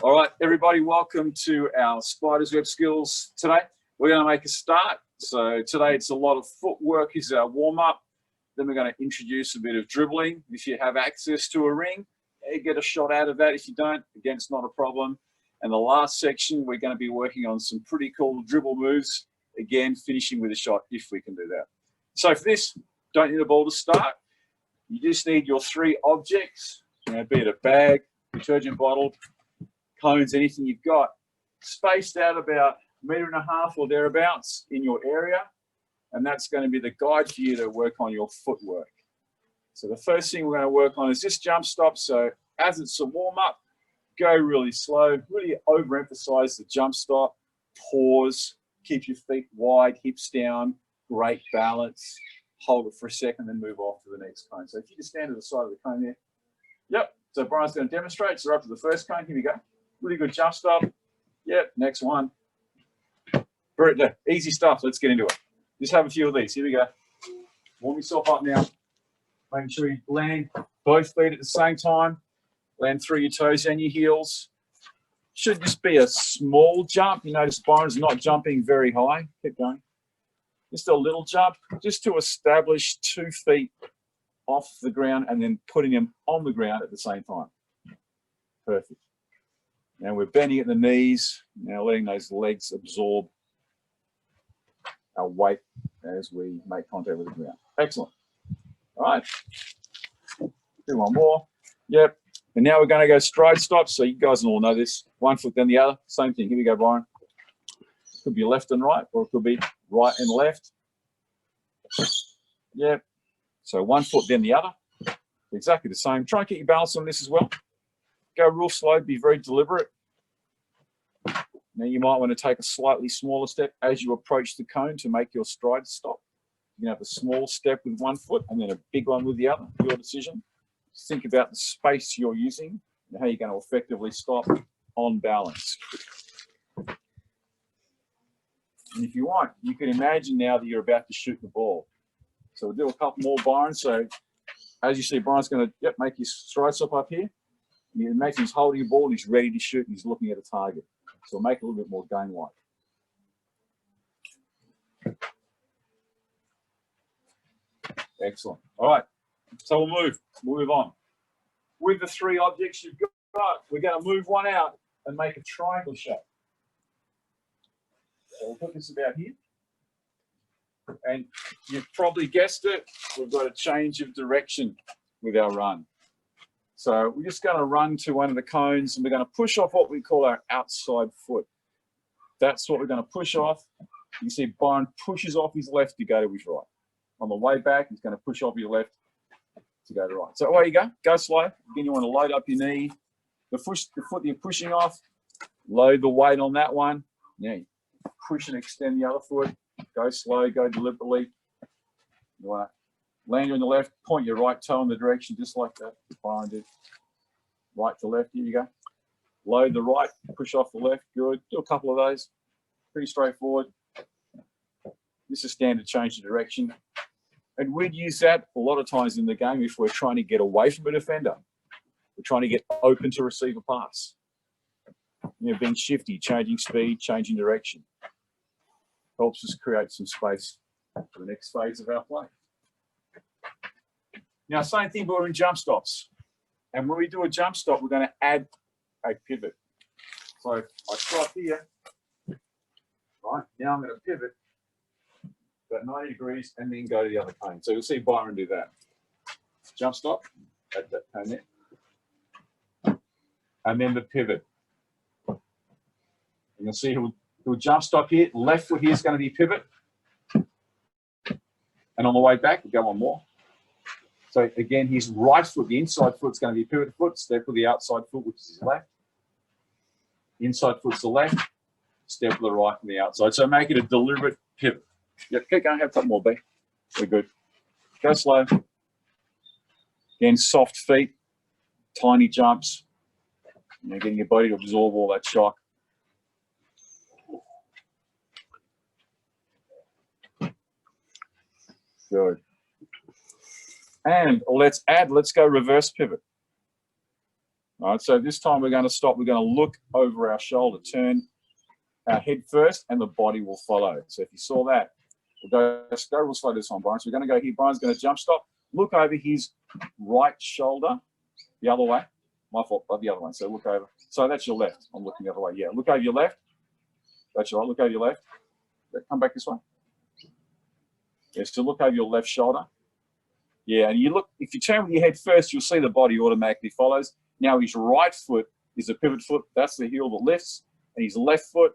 All right, everybody, welcome to our Spiders Web Skills today. We're going to make a start. So today it's a lot of footwork is our warm-up. Then we're going to introduce a bit of dribbling. If you have access to a ring, get a shot out of that. If you don't, again, it's not a problem. And the last section, we're going to be working on some pretty cool dribble moves. Again, finishing with a shot if we can do that. So for this, don't need a ball to start. You just need your three objects, be it a bag, detergent bottle, cones, anything you've got, spaced out about 1.5 meters or thereabouts in your area. And that's going to be the guide for you to work on your footwork. So the first thing we're going to work on is this jump stop. So as it's a warm up, go really slow, really overemphasize the jump stop, pause, keep your feet wide, hips down, great balance, hold it for a second, then move off to the next cone. So if you just stand to the side of the cone there. Yep, so Brian's going to demonstrate. So we're up to the first cone, here we go. Really good jump stop. Yep, next one. Easy stuff, let's get into it. Just have a few of these, here we go. Warm yourself up now. Making sure you land both feet at the same time. Land through your toes and your heels. Should just be a small jump. You notice Byron's not jumping very high. Keep going. Just a little jump, just to establish 2 feet off the ground and then putting them on the ground at the same time. Perfect. Now we're bending at the knees. Now letting those legs absorb our weight as we make contact with the ground. Excellent. All right. Do one more. Yep. And now we're going to go stride stop. So you guys all know this. 1 foot, then the other. Same thing. Here we go, Byron. Could be left and right, or it could be right and left. Yep. So 1 foot, then the other. Exactly the same. Try and get your balance on this as well. Go real slow. Be very deliberate. Now you might want to take a slightly smaller step as you approach the cone to make your stride stop. You can have a small step with 1 foot and then a big one with the other. Your decision. Think about the space you're using and how you're going to effectively stop on balance. And if you want, you can imagine now that you're about to shoot the ball. So we'll do a couple more, Byron. So as you see, Byron's going to make his stride stop up here. You imagine he's holding a ball and he's ready to shoot and he's looking at a target. So we'll make it a little bit more game-like. Excellent. All right. So we'll move on. With the 3 objects you've got, we're going to move one out and make a triangle shape. So we'll put this about here. And you've probably guessed it, we've got a change of direction with our run. So we're just going to run to one of the cones and we're going to push off what we call our outside foot. That's what we're going to push off. You see Byron pushes off his left to go to his right. On the way back, he's going to push off your left to go to right. So away you go. Go slow. Again, you want to load up your knee. The foot you're pushing off, load the weight on that one. Now you push and extend the other foot. Go slow, go deliberately. You want to land on the left, point your right toe in the direction just like that. Byron did. Right to left, here you go. Load the right, push off the left, good. Do a couple of those. Pretty straightforward. This is standard change of direction. And we'd use that a lot of times in the game if we're trying to get away from a defender. We're trying to get open to receive a pass. Being shifty, changing speed, changing direction. Helps us create some space for the next phase of our play. Now, same thing, but we're in jump stops. And when we do a jump stop, we're going to add a pivot. So I stop here. Right, now I'm going to pivot about 90 degrees and then go to the other cone. So you'll see Byron do that. Jump stop, add that cone there. And then the pivot. And you'll see he'll jump stop here. Left foot here is going to be pivot. And on the way back, we'll go one more. So again, his right foot, the inside foot is going to be pivot foot. Step with the outside foot, which is his left. Inside foot's the left. Step with the right from the outside. So make it a deliberate pivot. Yep, keep going. Have a couple more, B. We're good. Go slow. Again, soft feet, tiny jumps. Getting your body to absorb all that shock. Good. And let's go reverse pivot. All right, so this time we're going to stop. We're going to look over our shoulder, turn our head first, and the body will follow. So if you saw that, we'll go real slow this one, Brian. So we're going to go here. Brian's going to jump stop. Look over his right shoulder, the other way. My fault, but the other one. So look over. So that's your left. I'm looking the other way. Yeah, look over your left. That's your right. Look over your left. Come back this way. Yeah, so look over your left shoulder. Yeah, and you look, if you turn with your head first, you'll see the body automatically follows. Now his right foot is a pivot foot. That's the heel that lifts. And his left foot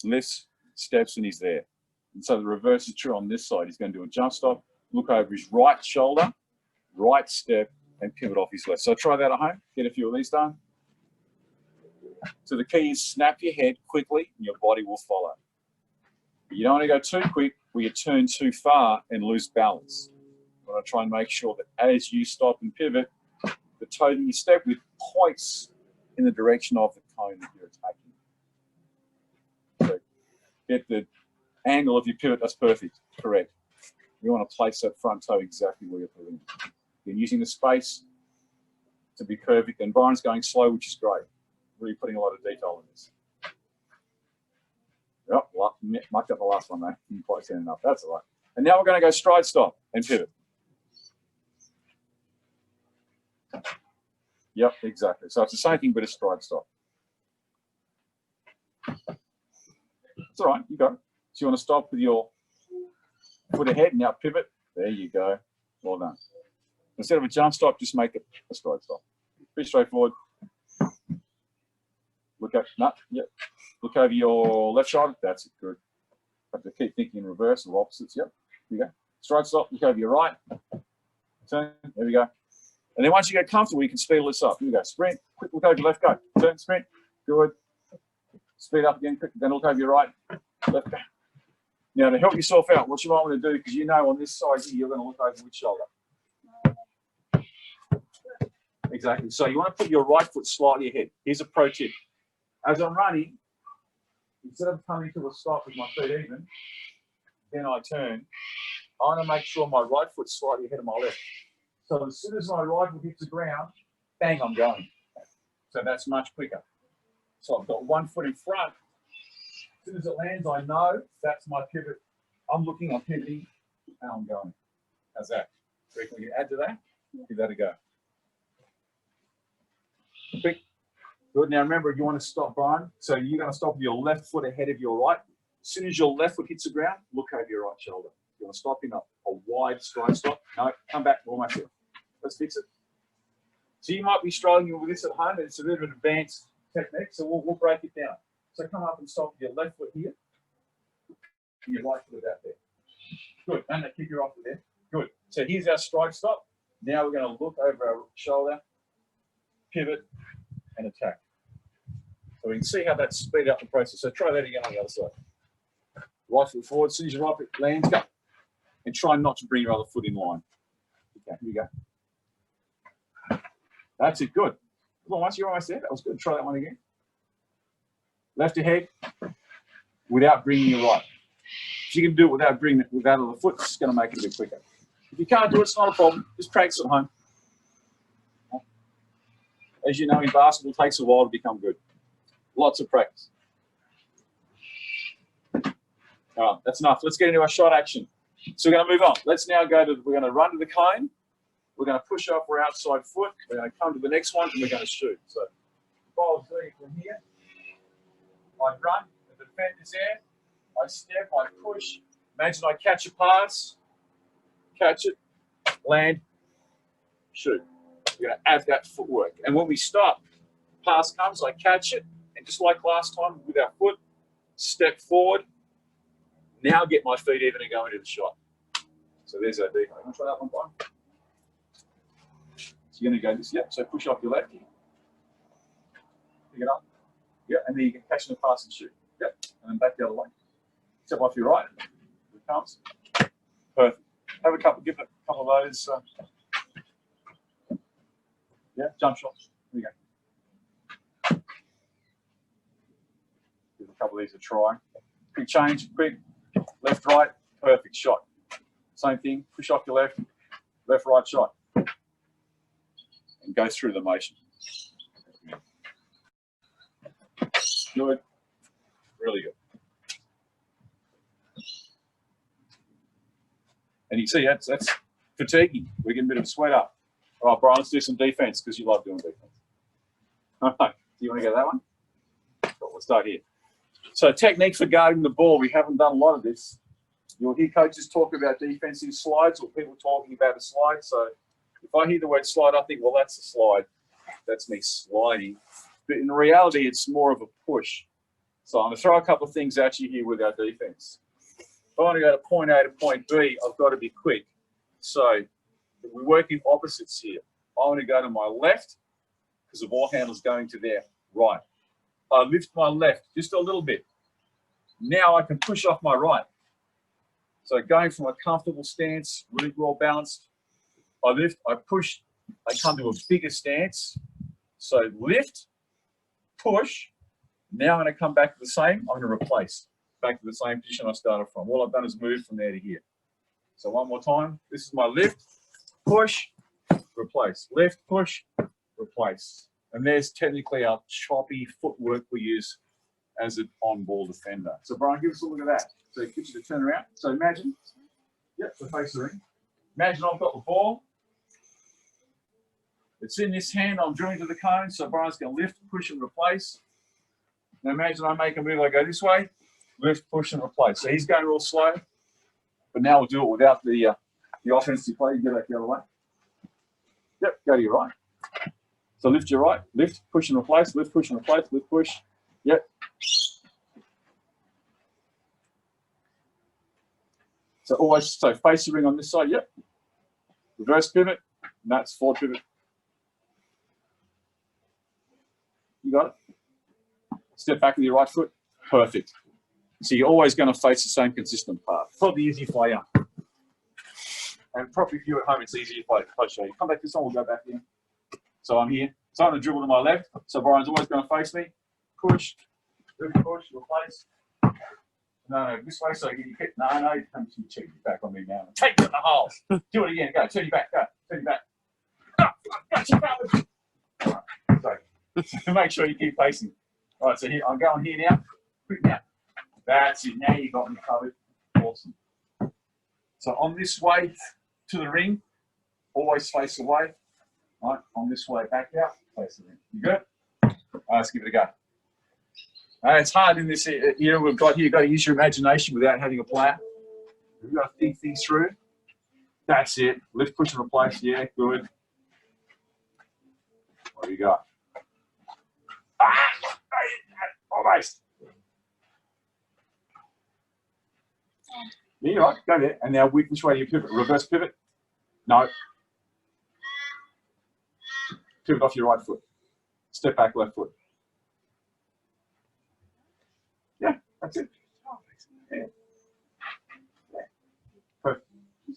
lifts, steps, and he's there. And so the reverse is true on this side. He's going to do a jump stop, look over his right shoulder, right step, and pivot off his left. So try that at home. Get a few of these done. So the key is snap your head quickly, and your body will follow. You don't want to go too quick where you turn too far and lose balance. You want to try and make sure that as you stop and pivot, the toe that you step with points in the direction of the cone that you're attacking. So get the angle of your pivot. That's perfect. Correct. You want to place that front toe exactly where you're pivoting. You're using the space to be perfect. And Brian's going slow, which is great. Really putting a lot of detail in this. Yep, mucked up the last one, though. Didn't quite stand enough. That's all right. And now we're going to go stride stop and pivot. Yep, exactly. So it's the same thing, but it's stride stop. It's all right. You go. So you want to stop with your foot ahead, now pivot. There you go. Well done. Instead of a jump stop, just make it a stride stop. Pretty straightforward. Look up, no, yep. Look over your left shoulder. That's it, good. Have to keep thinking in reverse or opposites. Yep. Here you go. Stride stop. Look over your right. Turn. There we go. And then once you get comfortable, you can speed this up. Here we go. Sprint. Quick look over your left. Go. Turn. Sprint. Good. Speed up again. Quick. Then look over your right. Left. Go. Now to help yourself out, what you might want to do, because you know on this side here, you're going to look over which shoulder. Exactly. So you want to put your right foot slightly ahead. Here's a pro tip. As I'm running, instead of coming to a stop with my feet even, then I turn, I want to make sure my right foot's slightly ahead of my left. So as soon as my right foot hits the ground, bang, I'm going. So that's much quicker. So I've got one foot in front. As soon as it lands, I know that's my pivot. I'm looking, I'm pivoting, and I'm going. How's that? Can we add to that? Give that a go. Quick. Good. Now remember, you want to stop, Brian. So you're going to stop with your left foot ahead of your right. As soon as your left foot hits the ground, look over your right shoulder. You want to stop in a wide stride stop. No, come back, almost here. Let's fix it. So you might be struggling with this at home. It's a bit of an advanced technique, so we'll break it down. So come up and stop with your left foot here, and your right foot about there. Good. Don't keep your right foot there. Good. So here's our stride stop. Now we're going to look over our shoulder, pivot, and attack. So we can see how that's speed up the process. So try that again on the other side. Right foot forward. As soon as your right foot lands, go. And try not to bring your other foot in line. Okay, here we go. That's it. Good. Well, once you're almost there, that was good. Try that one again. Left ahead without bringing your right. If you can do it without bringing it with that other foot, it's going to make it a bit quicker. If you can't do it, it's not a problem. Just practice at home. As you know, in basketball, it takes a while to become good. Lots of practice. All right, that's enough. Let's get into our shot action. So we're going to move on. Let's now go to, we're going to run to the cone. We're going to push off our outside foot. We're going to come to the next one, and we're going to shoot. So if I was doing it from here, I'd run, the defender's there, I step, I push. Imagine I catch a pass, catch it, land, shoot. We're going to add that footwork. And when we stop, pass comes, I catch it, and just like last time with our foot, step forward, now get my feet even and go into the shot. So there's our detail. You want to try that one, Brian? So you're going to go this, yep, so push off your left here. Pick it up. Yep, and then you can catch the pass and shoot. Yep, and then back the other way. Step off your right. Here it comes. Perfect. Have a couple, give it a couple of those. Yeah, jump shots. Here we go. Give a couple of these a try. Quick change, quick. Left, right, perfect shot. Same thing, push off your left, left, right shot. And go through the motion. Good. Really good. And you see, that's fatiguing. We're getting a bit of sweat up. All right, Brian, let's do some defense because you love doing defense. All right, do you want to go that one? Cool, we'll start here. So technique for guarding the ball. We haven't done a lot of this. You'll hear coaches talk about defensive slides or people talking about a slide. So if I hear the word slide, I think, well, that's a slide. That's me sliding. But in reality, it's more of a push. So I'm going to throw a couple of things at you here with our defense. If I want to go to point A to point B, I've got to be quick. So we're working opposites here. I want to go to my left because the ball handler's going to their right. I lift my left just a little bit. Now I can push off my right. So going from a comfortable stance, really well balanced, I lift, I push, I come to a bigger stance. So lift, push. Now I'm going to come back to the same. I'm going to replace back to the same position I started from. All I've done is move from there to here. So one more time. This is my lift, push, replace. Lift, push, replace. And there's technically our choppy footwork we use as an on-ball defender. So Brian, give us a look at that. So it gets you to turn around. So imagine, yep, so face the ring. Imagine I've got the ball. It's in this hand. I'm drilling to the cone. So Brian's going to lift, push, and replace. Now imagine I make a move. I go this way, lift, push, and replace. So he's going real slow. But now we'll do it without the offensive play. You get that the other way. Yep, go to your right. So lift your right, lift, push, and replace, lift, push, and replace, lift, push. Yep. So always, so face the ring on this side, yep. Reverse pivot, and that's forward pivot. You got it? Step back with your right foot, perfect. So you're always going to face the same consistent path. Probably easier for you. And probably for you at home, it's easier if I show you. Come back this one, we'll go back in. So I'm here. So I'm going to dribble to my left. So Brian's always going to face me. Push, push, replace. No, this way, so you get, no, come to check your back on me now. Take it in the hole. Do it again, go, turn your back, go, turn your back. Got you covered. So make sure you keep facing. All right, so here, I'm going here now. Quick now. That's it, now you got me covered. Awesome. So on this way to the ring, always face away. All right, on this way back out, face the ring. You good? All right, let's give it a go. It's hard in this era we've got here. You've got to use your imagination without having a player. You've got to think things through. That's it. Lift, push, and replace. Yeah, good. What do you got? Almost. Yeah, you're right. Go there. And now which way do you pivot? Reverse pivot? No. Pivot off your right foot. Step back, left foot. Yeah, that's it. Yeah. Yeah. Perfect.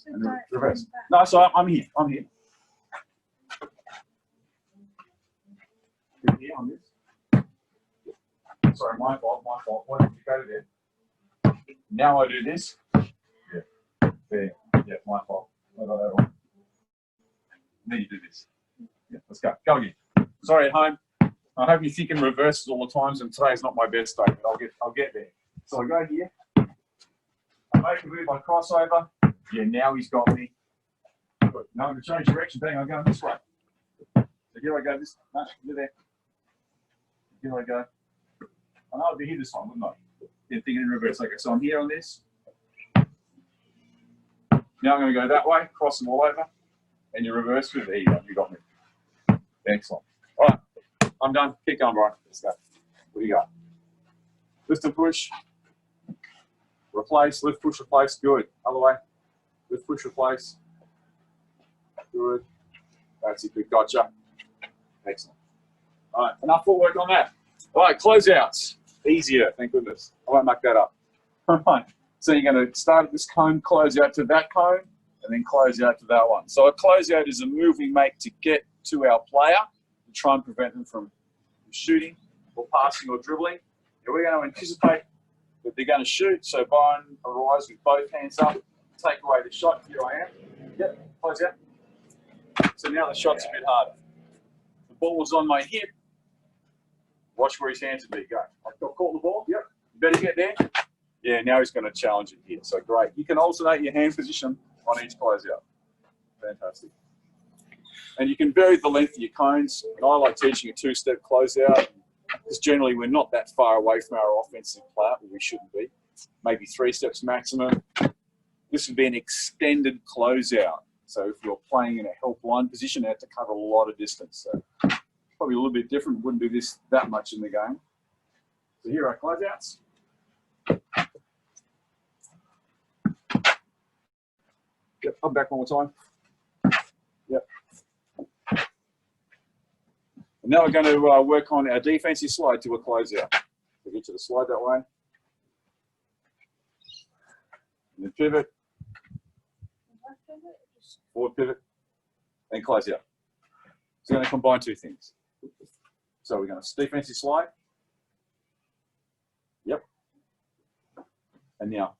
And then reverse. No, so I'm here. I'm here. Here on this. Sorry, my fault. Why did you go to there? Now I do this. Yeah. There. Yeah, my fault. I got that wrong. Then you do this. Yeah, let's go. Go again. Sorry, at home. I hope you're thinking reverses all the times, and today's not my best day, but I'll get there. So I go here. I make a move, I cross over. Yeah, now he's got me. Good. Now I'm going to change direction. Bang, I'm going this way. So here I go. This. No, you're there. Here I go. I know I'd be here this time, wouldn't I? Yeah, thinking in reverse. Okay, so I'm here on this. Now I'm going to go that way, cross them all over, and you reverse with. There you go. You got me. Excellent. All right. I'm done. Keep going, Brian. Let's go. What do you got? Lift and push. Replace. Lift, push, replace. Good. Other way. Lift, push, replace. Good. That's it. Good. Gotcha. Excellent. All right. Enough footwork on that. All right. Closeouts. Easier. Thank goodness. I won't muck that up. All right. So you're going to start at this cone, close out to that cone, and then close out to that one. So a closeout is a move we make to get to our player, try and prevent them from shooting or passing or dribbling. And we're going to anticipate that they're going to shoot. So Byron arrives with both hands up, take away the shot. Here I am. Yep, close out. So now the shot's a bit harder. The ball was on my hip, watch where his hands would be. Go. I've caught the ball. Yep. You better get there. Yeah, now he's going to challenge it here. So great. You can alternate your hand position on each closeout. Fantastic. And you can vary the length of your cones. And I like teaching a two-step closeout because generally we're not that far away from our offensive player, but we shouldn't be. Maybe 3 steps maximum. This would be an extended closeout. So if you're playing in a help line position, you have to cover a lot of distance. So probably a little bit different. Wouldn't do this that much in the game. So here are closeouts. Yep, come back one more time. Yep. And now we're going to work on our defensive slide to a closeout. So get to the slide that way. And then pivot. Forward pivot. And close out. So we're going to combine 2 things. So we're going to defensive slide. Yep. And now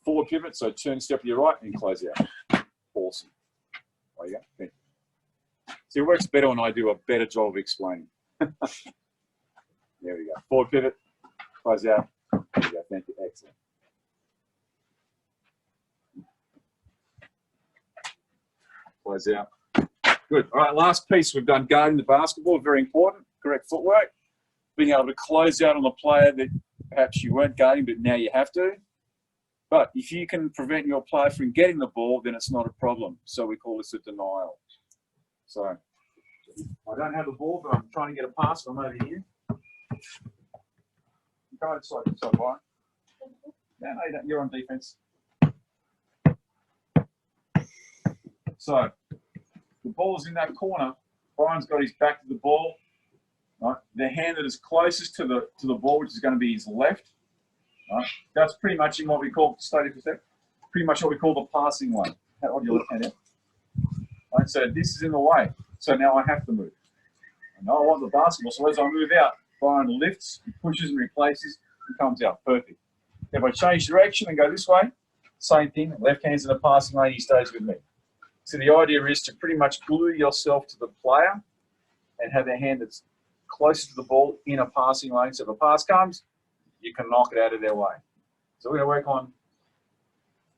forward pivot. So turn step to your right and close out. Awesome. There you go. Thank you. See, it works better when I do a better job of explaining. There we go. Forward pivot. Close out. There you go. Thank you. Excellent. Close out. Good. All right, last piece. We've done guarding the basketball. Very important. Correct footwork. Being able to close out on the player that perhaps you weren't guarding, but now you have to. But if you can prevent your player from getting the ball, then it's not a problem. So we call this a denial. So I don't have the ball, but I'm trying to get a pass from over here. Go inside, Brian. No, you don't. You're on defense. So the ball's in that corner. Brian's got his back to the ball. Right? The hand that is closest to the ball, which is going to be his left. Right? That's pretty much in what we call, pretty much what we call the passing lane. How odd your left hand out? Right? So this is in the way. So now I have to move. I know I want the basketball, so as I move out, Brian lifts, he pushes and replaces, and comes out. Perfect. If I change direction and go this way, same thing. Left hand's in the passing lane, he stays with me. So the idea is to pretty much glue yourself to the player and have a hand that's closer to the ball in a passing lane. So if a pass comes, you can knock it out of their way. So we're going to work on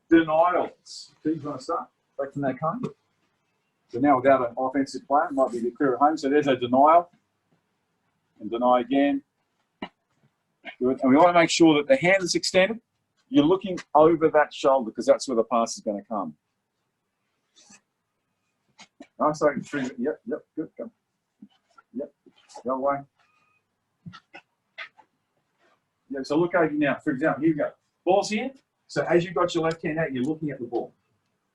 denials. So you want to start back from that cone. So now we've got an offensive player, might be a bit clear at home. So there's a denial. And deny again. Good. And we want to make sure that the hand is extended. You're looking over that shoulder because that's where the pass is going to come. Nice, so yep, good, go. Yep, go away. Yeah, so look over here now. For example, here we go. Ball's here. So as you've got your left hand out, you're looking at the ball.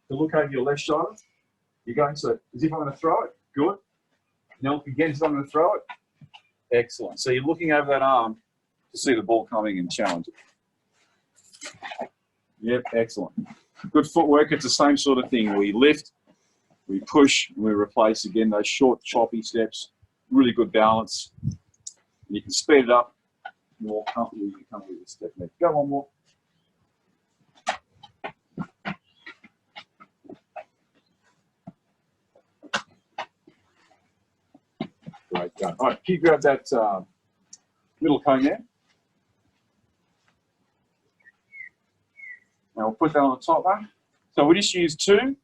So look over your left shoulder. You're going, so as if I'm going to throw it. Good. Now look again as if I'm going to throw it. Excellent. So you're looking over that arm to see the ball coming and challenge it. Yep, excellent. Good footwork. It's the same sort of thing. We lift, we push, and we replace again. Those short, choppy steps. Really good balance. You can speed it up more comfortably. You come with this technique. Go one more. Great, go. All right, can you grab that middle cone there? Now we'll put that on the top one. So we just use 2.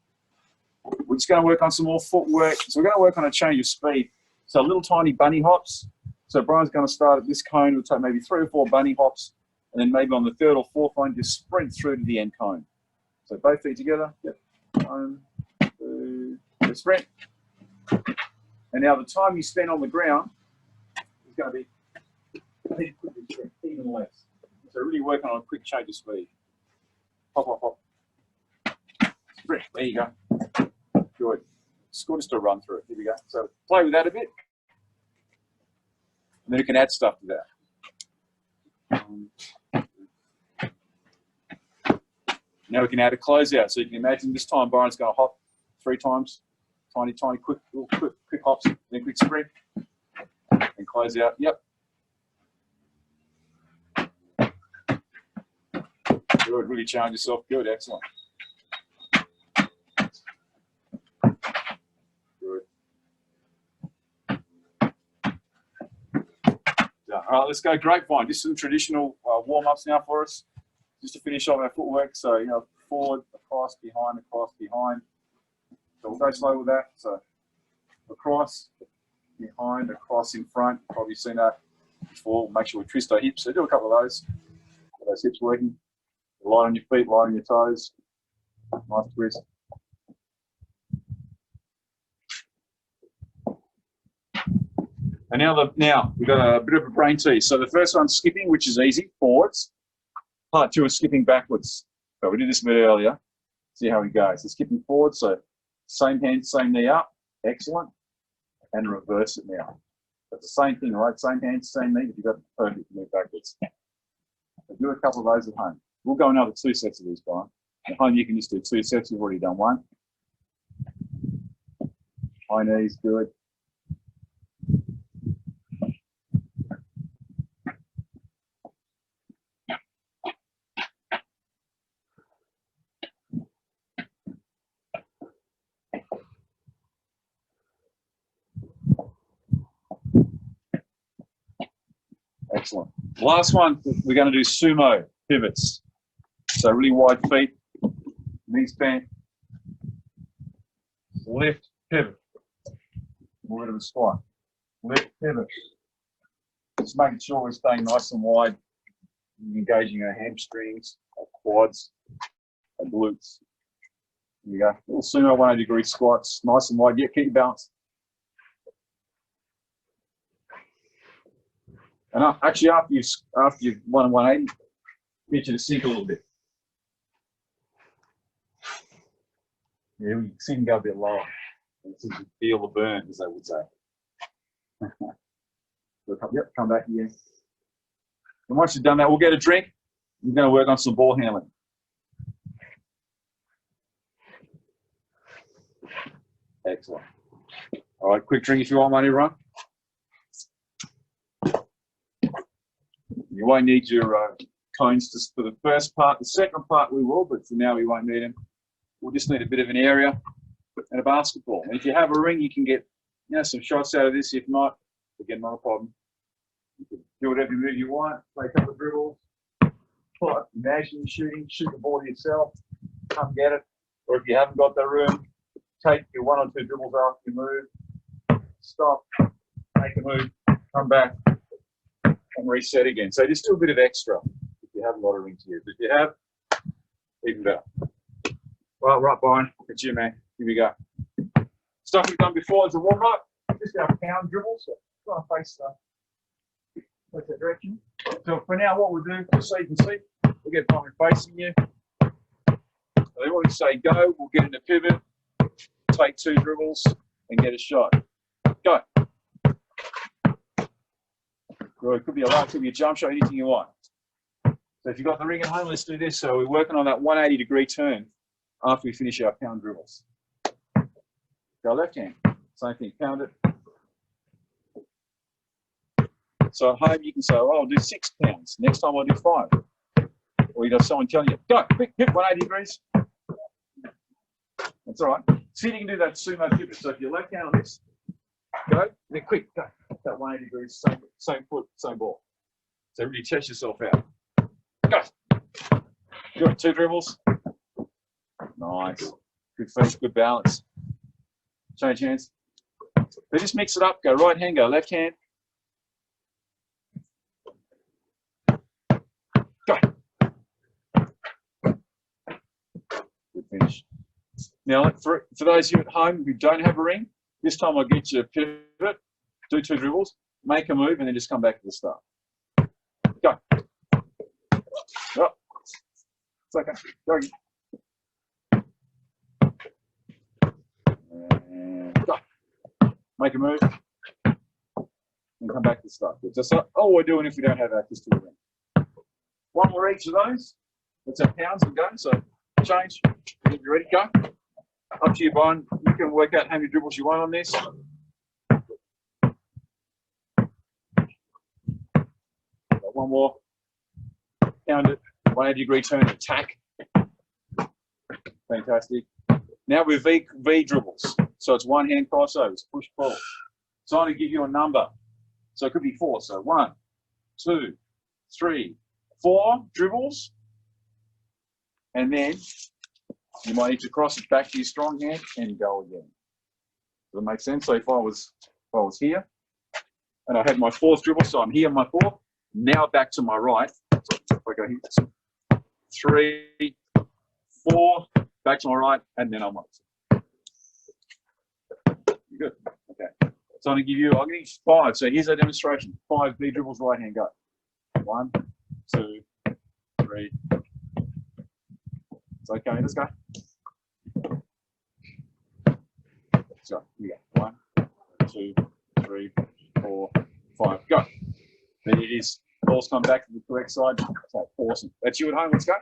We're just going to work on some more footwork. So we're going to work on a change of speed. So little tiny bunny hops. So Brian's going to start at this cone. We'll take maybe 3 or 4 bunny hops. And then maybe on the 3rd or 4th one, just sprint through to the end cone. So both feet together. Yep. 1, 2, sprint. And now the time you spend on the ground is going to be even less. So really working on a quick change of speed. Hop, hop, hop. Sprint. There you go. Good. Score just a run through it. Here we go. So play with that a bit. And then you can add stuff to that. Now we can add a closeout. So you can imagine this time Byron's going to hop 3 times. Tiny, quick hops, then quick sprint. And close out. Yep. Good. Really challenge yourself. Good. Excellent. Good. All right, let's go grapevine. Just some traditional warm-ups now for us, just to finish off our footwork. So, you know, forward, across, behind, across, behind. So we'll go slow with that. So across, behind, across, in front. Probably seen that before. Make sure we twist our hips. So do a couple of those. Get those hips working. Light on your feet, light on your toes. Nice twist. And now we've got a bit of a brain tease. So the first one's skipping, which is easy, forwards. Part two is skipping backwards. So we did this a bit earlier. See how we go. So skipping forward, so same hand, same knee up. Excellent. And reverse it now. It's the same thing, right? Same hand, same knee, but you've got the perfect move backwards. So do a couple of those at home. We'll go another 2 sets of these, Brian. At home, you can just do 2 sets. You've already done one. High knees, good. Excellent. Last one, we're going to do sumo pivots. So really wide feet, knees bent, lift, pivot. A little bit of a squat. Lift, pivot. Just making sure we're staying nice and wide, engaging our hamstrings, our quads, our glutes. There you go. Little sumo 180-degree squats, nice and wide. Yeah, keep your balance. And actually, after you've won 180, get you to sink a little bit. Yeah, we see them go a bit lower. You feel the burn, as they would say. Yep, come back here. And once you've done that, we'll get a drink. We're going to work on some ball handling. Excellent. All right, quick drink if you want one, everyone. You won't need your cones just for the first part. The second part we will, but for now we won't need them. We'll just need a bit of an area and a basketball. And if you have a ring, you can get some shots out of this. If not, again, not a problem. You can do whatever move you want, play a couple of dribbles. Imagine you're shooting, shoot the ball to yourself, come get it. Or if you haven't got the room, take your 1 or 2 dribbles after you move, stop, make a move, come back, and reset again. So just do a bit of extra if you haven't got a ring to use. If you have, even better. Well, right, Brian, it's you, man. Here we go. Stuff we've done before as a warm-up, just our pound dribbles. So try to face that direction. So for now, what we'll do, just so you can see, we'll get Brian facing you. So they want to say go, we'll get in a pivot, take 2 dribbles, and get a shot. Go. Well, it could be a line, it could be a jump shot, anything you want. So if you've got the ring at home, let's do this. So we're working on that 180-degree turn after we finish our pound dribbles. Go left hand, same thing, pound it. So at home you can say, oh, I'll do 6 pounds. Next time I'll do 5. Or you got someone telling you, go, quick, hit 180 degrees. That's all right. See if you can do that sumo pivot. So if you're left hand on this, go, then quick, go. That 180 degrees, same foot, same ball. So really test yourself out. Go. Good, 2 dribbles. Nice. Good feet, good balance. Change hands. So just mix it up. Go right hand, go left hand. Go. Good finish. Now, for those of you at home who don't have a ring, this time I'll get you a pivot, do 2 dribbles, make a move, and then just come back to the start. Go. Oh. It's okay. Go again. And go. Make a move, and come back to the start. Just all we're doing if we don't have access to the ring. 1 more each of those. Let's have pounds and go. So change. If you're ready, go. Up to you, Brian. You can work out how many dribbles you want on this. Got 1 more. Pound it. 180-degree turn, attack. Fantastic. Now with V dribbles. So it's 1 hand crossovers, push pull. So I'm going to give you a number. So it could be 4. So 1, 2, 3, 4 dribbles, and then you might need to cross it back to your strong hand and go again. Does that make sense? So if I was here and I had my 4th dribble, so I'm here on my 4th, now back to my right. So if I go here, 3, 4, back to my right, and then I'm up. Good. Okay. So I'm going to give you 5. So here's a demonstration. 5 B dribbles, right hand, go. 1, 2, 3. It's okay, let's go. So here we go. 1, 2, 3, 4, 5. Go. There it is. Ball's come back to the correct side. So awesome. That's you at home. Let's go.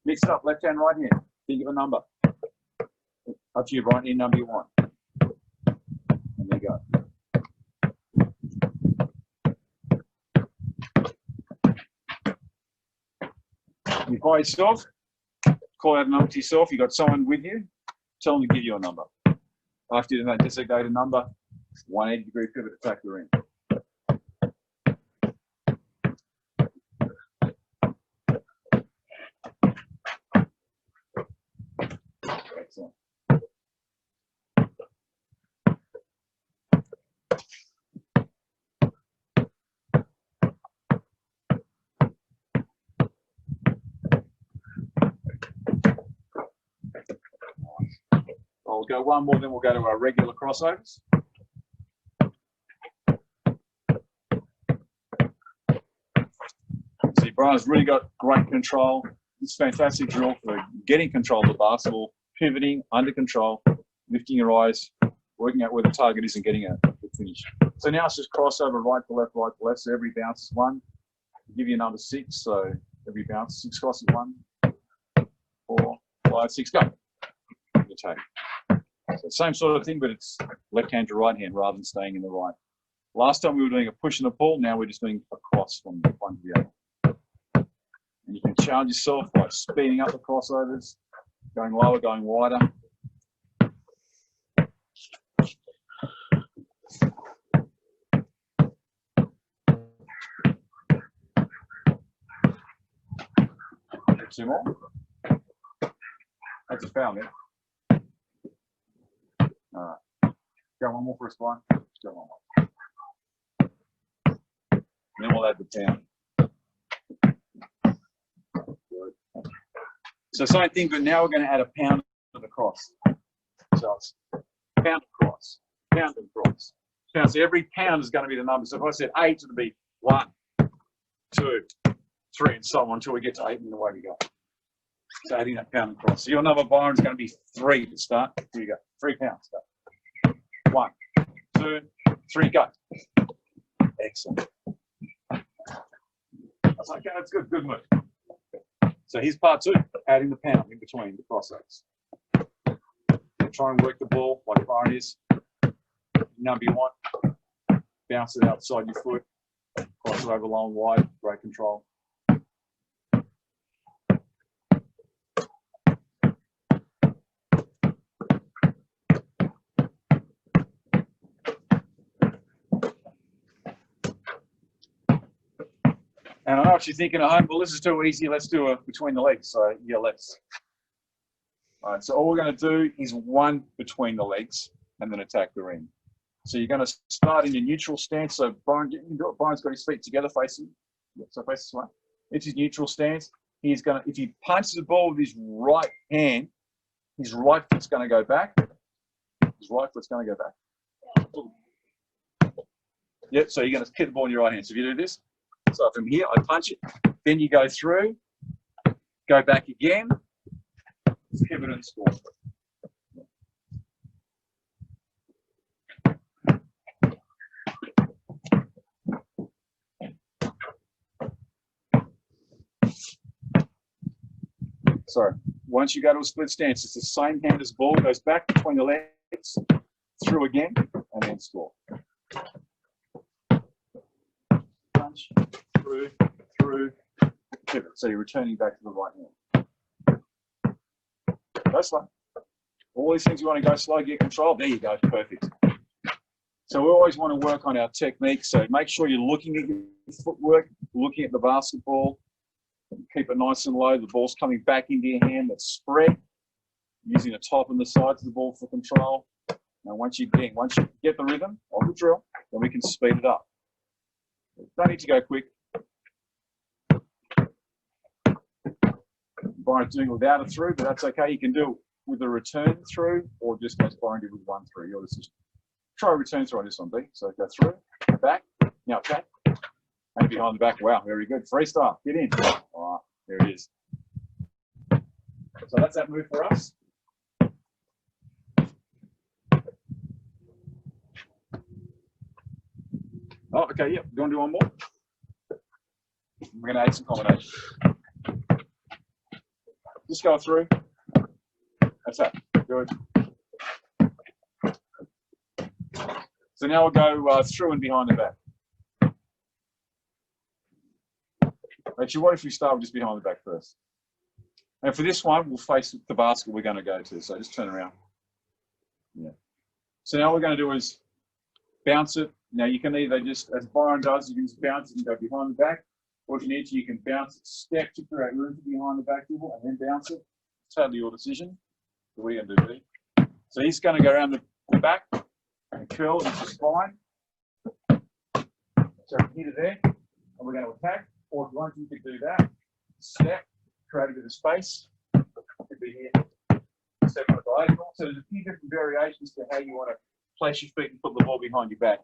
Mix it up. Left hand, right hand. Think of a number. Up to you, right hand number you want. And there you go. You by yourself, call out a number to yourself. You got someone with you, tell them to give you a number. After you designate a number, 180-degree pivot, attack the ring. Excellent. I'll go one more, then we'll go to our regular crossovers. See, Brian's really got great control. It's a fantastic drill for getting control of the basketball, pivoting, under control, lifting your eyes, working out where the target is and getting a good finish. So now it's just crossover, right to left, right to left. So every bounce is 1. I'll give you a number 6. So every bounce, 6 crosses, 1, 4, 5, 6, go. You take. So same sort of thing, but it's left hand to right hand rather than staying in the right. Last time we were doing a push and a pull, now we're just doing a cross from one to the other. And you can challenge yourself by speeding up the crossovers, going lower, going wider. Two more. That's a foul, man. All right. Go one more for a spine. Go one more. And then we'll add the pound. Good. So same thing, but now we're going to add a pound to the cross. So it's pound across, pound and cross. Pound. So every pound is going to be the number. So if I said 8, it'll be 1, 2, 3, and so on until we get to 8, and away we go. So adding that pound across. So your number, Byron, is going to be 3 to start. Here you go. 3 pounds. Go. 1, 2, 3, go. Excellent. That's okay. That's good. Good move. So here's part 2, adding the pound in between the crossovers. Try and work the ball like Byron is. Number you want. Bounce it outside your foot. Cross it over long, wide. Great control. And I know what you're thinking at home, well, this is too easy. Let's do it between the legs. So, yeah, let's. All right, so all we're going to do is 1 between the legs and then attack the ring. So you're going to start in your neutral stance. So Brian's got his feet together facing. So face this way. It's his neutral stance. He's going to, if he punches the ball with his right hand, his right foot's going to go back. His right foot's going to go back. Yep, so you're going to hit the ball in your right hand. So if you do this, so from here, I punch it, then you go through, go back again, pivot and score. Sorry, once you go to a split stance, it's the same hand as ball, goes back between the legs, through again, and then score. Punch. Through, pivot. So you're returning back to the right hand. Go slow. All these things you want to go slow, get control. There you go, perfect. So we always want to work on our technique. So make sure you're looking at your footwork, looking at the basketball. Keep it nice and low. The ball's coming back into your hand. That's spread, using the top and the sides of the ball for control. Now, once you get the rhythm of the drill, then we can speed it up. Don't need to go quick. Byron doing it without a through, but that's okay. You can do it with a return through, or just as Byron did with 1 through. Your decision. Try a return through on this one, B. So go through, back, now attack, and behind the back. Wow, very good. Freestyle, get in. Oh, there it is. So that's that move for us. Oh, okay, yep. Do you want to do one more? We're going to add some combination. Just go through. That's that. Good. So now we'll go through and behind the back. Actually, what if we start with just behind the back first? And for this one, we'll face the basket we're going to go to. So just turn around. Yeah. So now what we're going to do is bounce it. Now you can either just, as Byron does, you can just bounce it and go behind the back. Or if you need to, you can bounce it, step to create room for behind the back dribble, and then bounce it. Totally your decision. So what are you going to do, B? So he's going to go around the back and curl into the spine. So hit it there, and we're going to attack. Or if you want, you could do that. Step, create a bit of space. It could be here. Step on the diagonal. So there's a few different variations to how you want to place your feet and put the ball behind your back.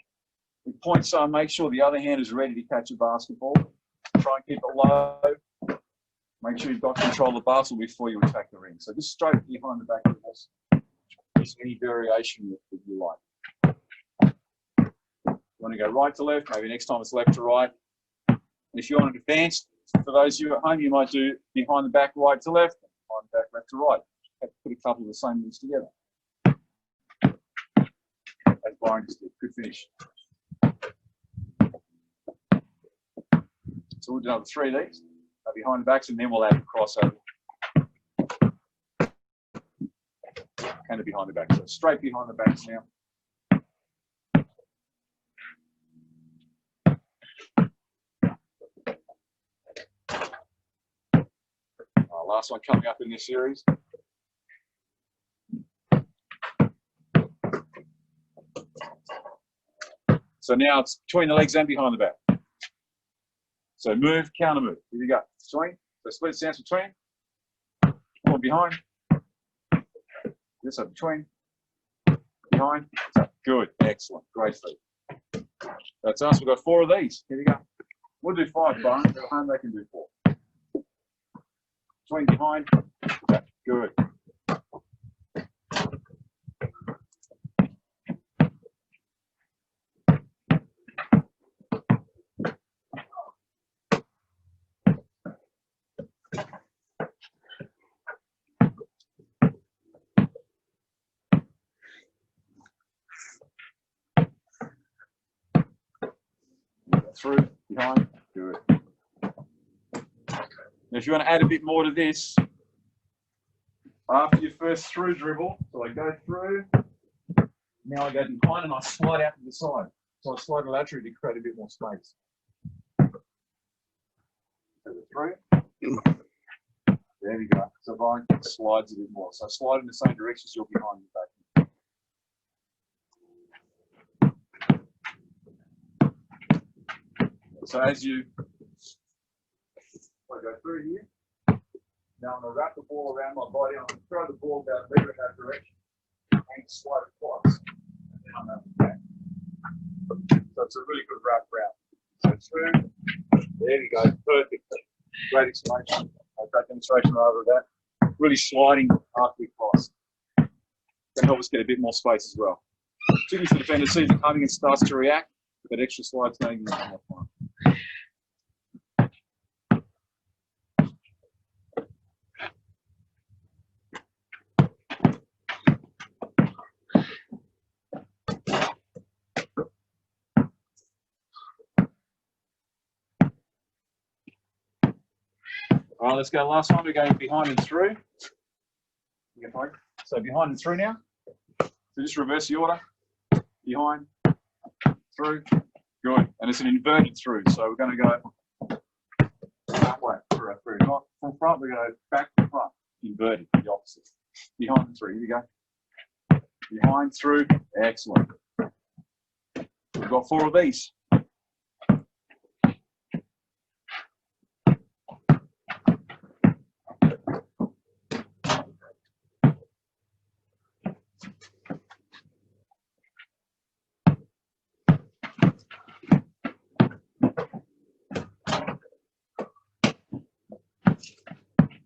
With point sign, make sure the other hand is ready to catch a basketball. Try and keep it low. Make sure you've got control of the basketball before you attack the ring. So just straight behind the back of this. Use any variation that you like. You want to go right to left, maybe next time it's left to right. And if you want to advance, for those of you at home, you might do behind the back right to left, behind the back left to right. Put a couple of the same moves together. As Byron just did. Good finish. So we'll do another 3 of these, behind the backs, and then we'll add the crossover. And the behind the back. So straight behind the backs now. Last one coming up in this series. So now it's between the legs and behind the back. So move, counter move. Here we go. Swing. So split stance between. Or behind. This up between. Behind. So good. Excellent. Great feet. That's us. We've got 4 of these. Here we go. We'll do 5, Byron. At home they can do 4. Swing behind. So good. Through, behind, good. Now if you want to add a bit more to this, after your first through dribble, so I go through, now I go behind and I slide out to the side. So I slide laterally to create a bit more space. Through. There we go. So Byron slides a bit more. So slide in the same direction as you're behind your back. So as you I go through here, now I'm going to wrap the ball around my body. I'm going to throw the ball down there in that direction and slide it twice. And then I'm going to back. So it's a really good wrap round. So through, there we go, perfect. Great explanation. I'll take demonstration over that. Really sliding after we cross. Can help us get a bit more space as well. Particularly for the defender, sees it coming and starts to react. That extra slide's going in more time. All right, let's go. Last one, we're going behind and through. So behind and through now. So just reverse the order. Behind, through, good. And it's an inverted through. So we're going to go that way. Through. Not from front, we're going to back to front. Inverted, the opposite. Behind and through. Here we go. Behind, through. Excellent. We've got 4 of these.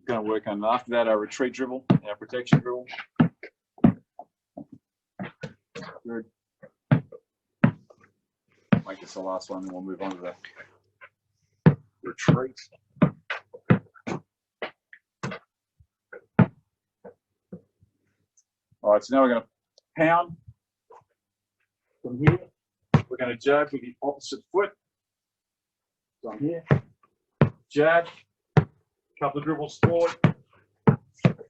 Going to work on after that our retreat dribble, our protection dribble. Good. Make this the last one, and we'll move on to the retreat. All right, so now we're going to pound from here. We're going to jab with the opposite foot. So I'm here, jab. Couple of dribbles forward,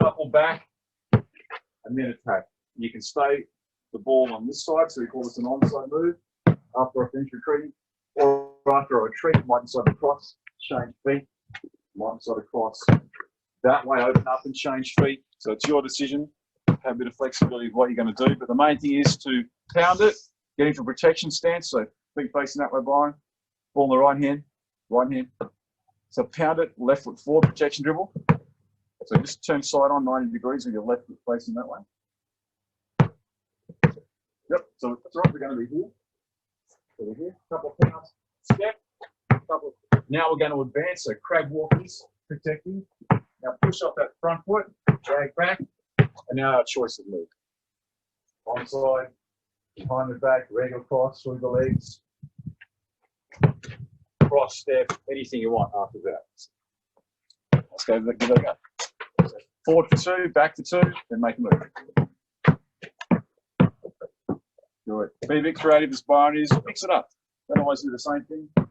couple back, and then attack. You can stay the ball on this side, so we call this an onside move after I finish retreating, or after I retreat, might decide to cross, change feet, might decide to cross that way, open up and change feet. So it's your decision. Have a bit of flexibility of what you're going to do, but the main thing is to pound it, get into a protection stance. So feet facing that way, Byron. Ball in the right hand. So pound it, left foot forward, protection dribble. So just turn side on 90 degrees with your left foot facing that way. Yep, so that's right, we're going to be here. So we're here, couple of pounds, step, now we're going to advance, so crab walkers, protecting. Now push off that front foot, drag back, and now our choice of move. Onside, behind the back, regular cross through the legs. Cross step, anything you want after that. Let's go, give it a go. So forward for 2, back for 2, then make a move. Good. Be a bit creative as Byron is. Mix it up. Don't always do the same thing. Have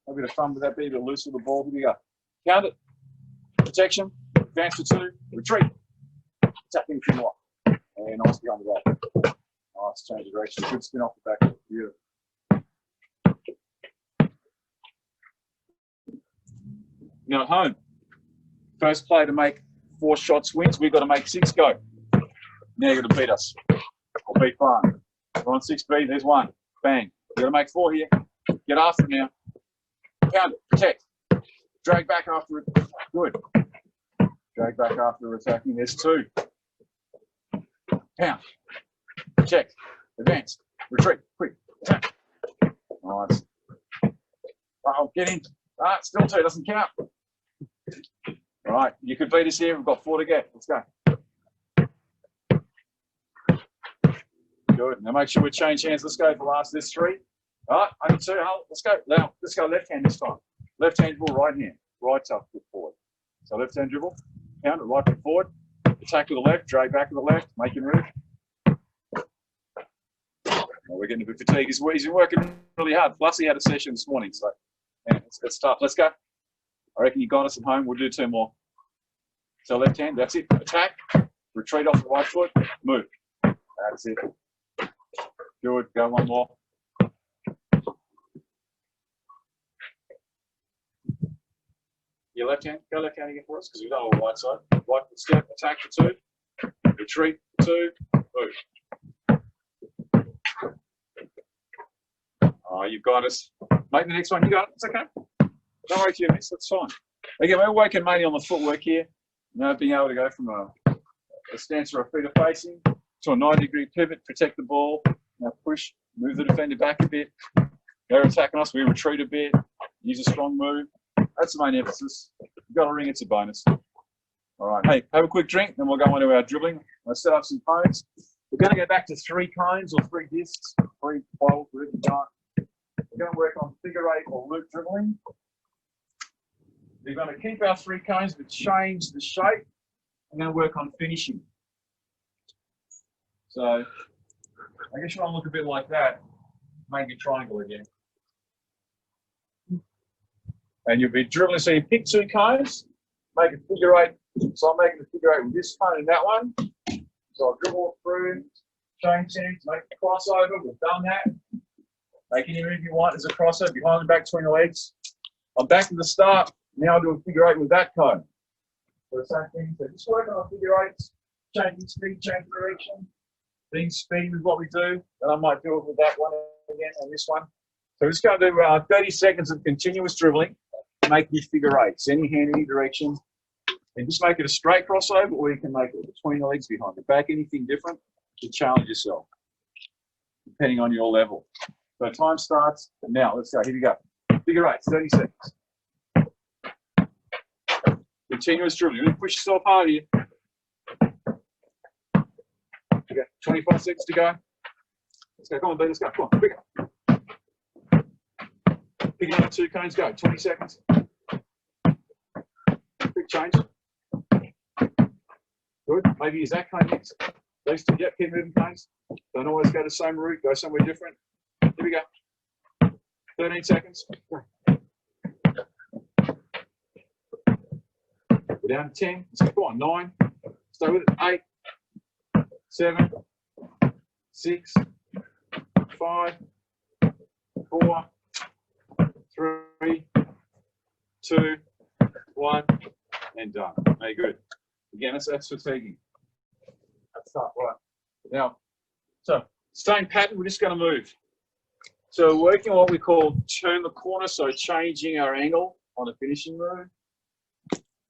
a bit of fun with that. Be a bit loose with the ball. Here we go. Count it. Protection. Advance for 2. Retreat. Tap in if you want. And nice behind the back. Nice change of direction. Good spin off the back. Beautiful. Now at home, first player to make 4 shots wins. We've got to make 6 go. Now you've got to beat us. Or beat Barn. We're on 6B, there's 1. Bang. You've got to make 4 here. Get after it now. Pound it. Protect. Drag back after it. Good. Drag back after attacking. There's 2. Pound. Protect. Advance. Retreat. Quick. Attack. Nice. Oh, get in. Ah, still 2. Doesn't count. All right, you could beat us here. We've got 4 to get. Let's go. Good. Now make sure we change hands. Let's go for the last. There's 3. All right, only 2. Let's go. Now, let's go left hand this time. Left hand dribble, right hand. Right tough foot forward. So left hand dribble, pound it, right foot forward. Attack with the left, drag back with the left, make him move. Well, we're getting a bit fatigued. He's been working really hard. Plus, he had a session this morning, so yeah, it's tough. Let's go. I reckon you got us at home. We'll do 2 more. So left hand, that's it. Attack, retreat off the right foot, move. That's it. Good. Go 1 more. Your left hand, go left hand again for us because we've done all the right side. Right foot step, attack for 2, retreat for 2, move. Oh, you've got us. Make the next one. You got it. It's okay. Don't worry if you miss. That's fine. Again, we're working mainly on the footwork here. You know, being able to go from a stance where our feet are facing to a 90-degree pivot, protect the ball. Now push, move the defender back a bit. They're attacking us. We retreat a bit. Use a strong move. That's the main emphasis. You've got a ring. It's a bonus. All right. Hey, have a quick drink, then we'll go on to our dribbling. I'll set up some cones. We're going to go back to 3 cones or 3 discs, 3 bowls, whatever you got. We're going to work on figure 8 or loop dribbling. We're going to keep our 3 cones but change the shape. I'm going to work on finishing. So I guess you want to look a bit like that. Make a triangle again. And you'll be dribbling. So you pick 2 cones, make a figure 8. So I'm making a figure 8 with this cone and that one. So I'll dribble through, change hands, make the crossover. We've done that. Make any move you want as a crossover behind and back between the legs. I'm back to the start. Now I'll do a figure 8 with that cone. So the same thing, so just working on figure 8s, changing speed, changing direction, being speed with what we do, and I might do it with that one again and this one. So we're just going to do 30 seconds of continuous dribbling, making figure 8s, any hand, any direction, and just make it a straight crossover, or you can make it between the legs, behind the back, anything different to challenge yourself, depending on your level. So time starts now. Let's go. Here we go. Figure 8, 30 seconds. Continuous dribbling. You're going to push yourself hard here. Okay, 25 seconds to go. Let's go. Come on, B. Let's go. Come on, quicker. Pick another 2 cones. Go. 20 seconds. Quick change. Good. Maybe use that cone next. Those two. Yep. Keep moving cones. Don't always go the same route. Go somewhere different. Here we go. 13 seconds. We're down to 10. Let's go. Come on. 9. Stay with it. 8. 7. 6. 5. 4. 3. 2. 1. And done. Very good. Again, that's fatiguing. That's tough. Right. Now, so same pattern. We're just going to move. So working on what we call turn the corner, so changing our angle on the finishing move.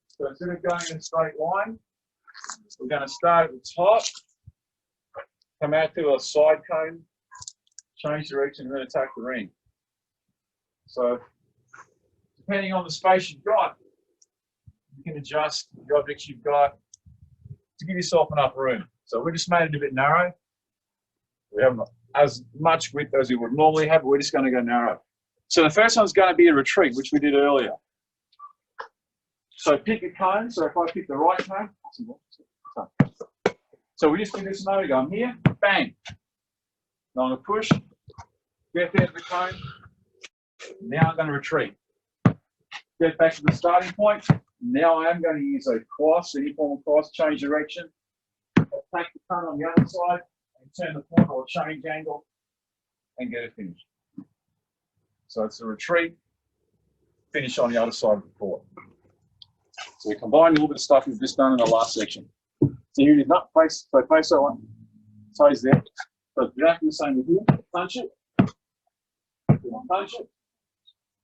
So instead of going in a straight line, we're going to start at the top, come out to a side cone, change direction, and then attack the ring. So depending on the space you've got, you can adjust the objects you've got to give yourself enough room. So we just made it a bit narrow. We haven't as much width as we would normally have, but we're just going to go narrow. So the first one's going to be a retreat, which we did earlier. So pick a cone. So if I pick the right cone, so we just do this a moment ago. I'm here, bang. Now I'm going to push, get there to the cone. Now I'm going to retreat. Get back to the starting point. Now I am going to use a cross, any form of cross, change direction. Take the cone on the other side and turn the corner or change angle and get it finished. So it's a retreat, finish on the other side of the court. So we combine a little bit of stuff we've just done in the last section. So here it is, not face, so face that one, toes there. So it's exactly the same with here. Punch it, punch it,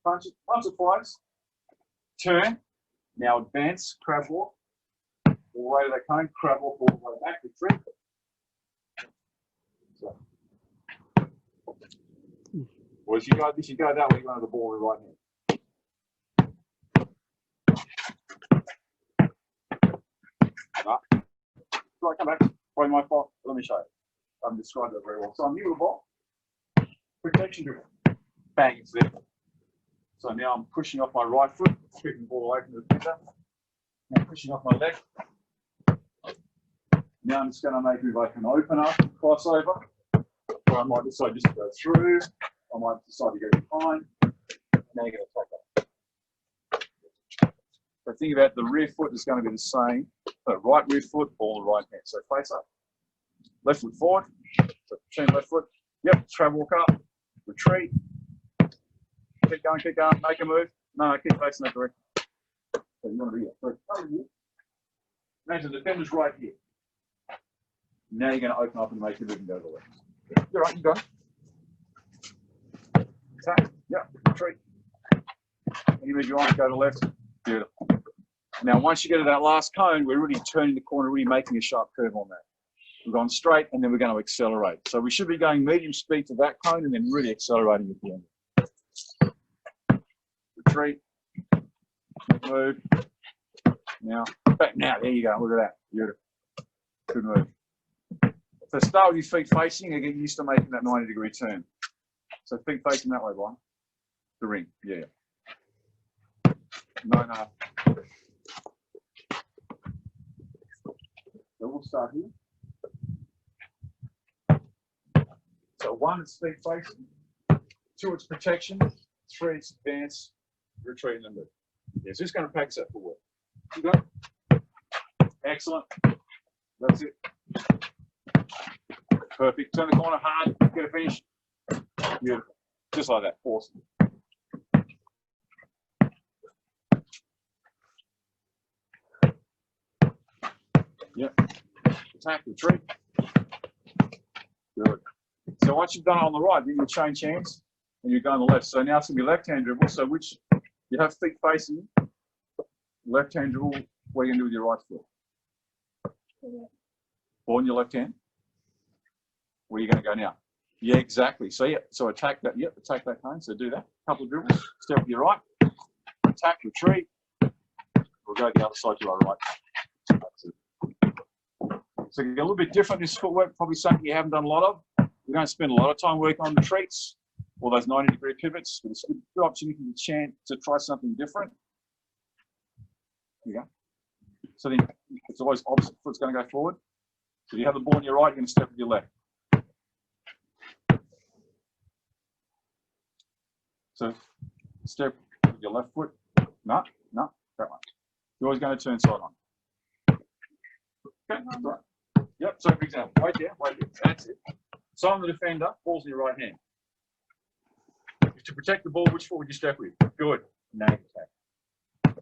punch it, once or twice. Turn, now advance, crab walk, all the way to that cone, crab walk, all the way back, retreat. So, well, if you go that way, you go to the ball with right hand. Right, come back. Probably my fault. Let me show you. I haven't described it very well. So I'm new to the ball. Protection dribble. Bang, it's there. So now I'm pushing off my right foot, kicking the ball away from the pitcher. Now pushing off my left. Now I'm just going to make it if I can open up, crossover. Or I might decide just to go through. I might decide to go behind. Now you're going to attack that. So think about the rear foot is going to be the same. So right rear foot, ball in the right hand. So face up. Left foot forward. So turn left foot. Yep, trap walk up. Retreat. Keep going, make a move. No, keep facing that direction. So you want to be here. So over here. Imagine the defender's right here. Now you're going to open up and make a move and go to the left. You're right, you go. Attack. Yep, retreat. You move your arm, go to the left. Beautiful. Now, once you get to that last cone, we're really turning the corner, really making a sharp curve on that. We've gone straight, and then we're going to accelerate. So we should be going medium speed to that cone, and then really accelerating at the end. Retreat. Move. Now, back now. There you go. Look at that. Beautiful. Good move. So start with your feet facing and get used to making that 90-degree turn. So feet facing that way, Brian. The ring. Yeah. No. So we'll start here. So 1, it's feet facing. 2, it's protection. 3, it's advance, retreat, and move. Yeah, so just going to practice that for work. You got it? Excellent. That's it. Perfect. Turn the corner hard. Get a finish. Beautiful. Just like that. Awesome. Yep. Attack, retreat. Good. So once you've done it on the right, then you change hands and you go on the left. So now it's going to be left-hand dribble. So which you have feet facing, left-hand dribble, what are you going to do with your right foot? Ball in your left hand. Where are you going to go now? Yeah, exactly. So yeah, so attack that. Yep, attack that cone. So do that. Couple of dribbles. Step with your right. Attack, retreat. We'll go the other side to our right. That's it. So a little bit different. This footwork, probably something you haven't done a lot of. We don't spend a lot of time working on retreats, all those 90-degree pivots, but it's a good opportunity to try something different. Here you go. So then it's always opposite foot's going to go forward. So if you have the ball on your right, you're going to step with your left. So step with your left foot. No, that one. You're always going to turn side on. Okay, right. Yep, so for example, right there, that's it. So I'm the defender, ball's in your right hand. To protect the ball, which foot would you step with? Good. Nag attack.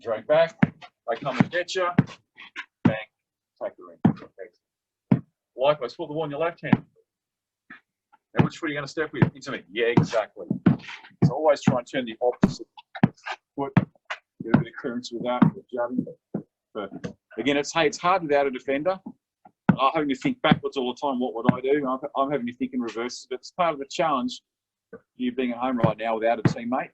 Drag back, they come and get you. Bang, take the ring. Okay. Likewise, put the ball in your left hand. And which foot are you going to step with? Into me. Yeah, exactly. So always try and turn the opposite foot. Get a bit of clearance with that, with jabbing. But again, it's hard without a defender. I'm having to think backwards all the time. What would I do? I'm having to think in reverses, but it's part of the challenge. You being at home right now without a teammate.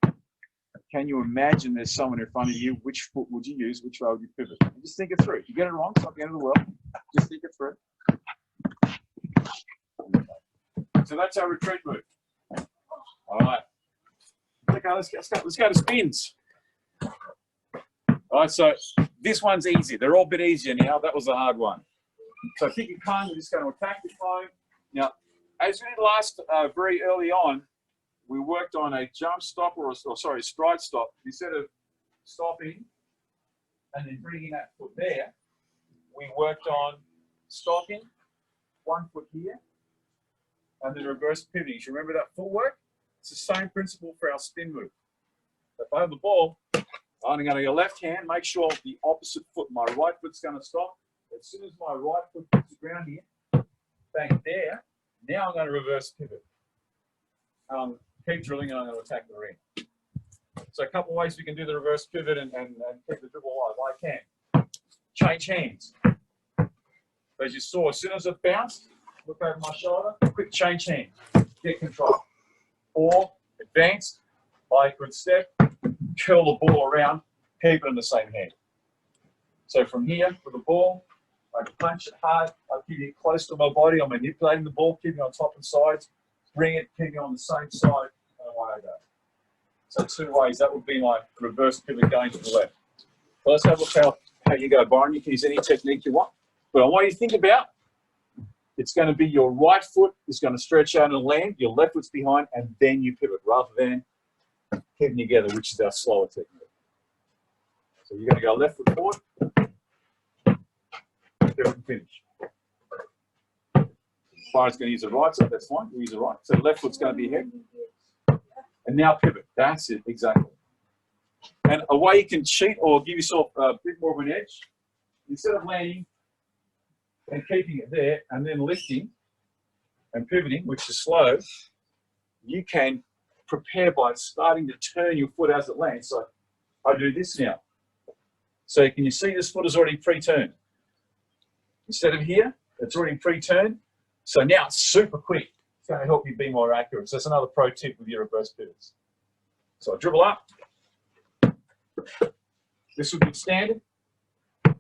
Can you imagine there's someone in front of you? Which foot would you use? Which way would you pivot? And just think it through. If you get it wrong, it's not the end of the world. Just think it through. So that's our retreat move. All right. Okay, let's go to spins. All right, so this one's easy. They're all a bit easier now. That was a hard one. So pick your cone. We're just going to attack the cone. Now, as we did last, very early on, we worked on a jump stop or stride stop. Instead of stopping and then bringing that foot there, we worked on stopping, 1 foot here, and then reverse pivoting. You remember that footwork? It's the same principle for our spin move. If I have the ball, I'm going to go left hand, make sure the opposite foot, my right foot's going to stop. As soon as my right foot hits the ground here, bang there, now I'm going to reverse pivot. Keep drilling and I'm going to attack the ring. So a couple of ways we can do the reverse pivot and keep the dribble alive. I can. Change hands. As you saw, as soon as it bounced, look over my shoulder, quick change hand, get control. Or advanced, I could step, curl the ball around, keep it in the same hand. So from here, with the ball, I punch it hard, I keep it close to my body, I'm manipulating the ball, keeping it on top and sides, bring it, keep it on the same side, and away I go. So 2 ways, that would be my reverse pivot going to the left. So let's have a look how you go, Byron. You can use any technique you want. But I want you to think about, it's going to be your right foot is going to stretch out and land, your left foot's behind, and then you pivot, rather than keeping together, which is our slower technique. So you're going to go left foot forward, pivot and finish. Byron's going to use the right side, that's fine, we'll use the right. So the left foot's going to be ahead. And now pivot, that's it, exactly. And a way you can cheat or give yourself a bit more of an edge, instead of landing and keeping it there and then lifting and pivoting, which is slow, you can prepare by starting to turn your foot as it lands. So I do this now. So can you see this foot is already pre-turned? Instead of here, it's already pre-turned. So now it's super quick. It's going to help you be more accurate. So that's another pro tip with your reverse pivots. So I dribble up. This would be standard.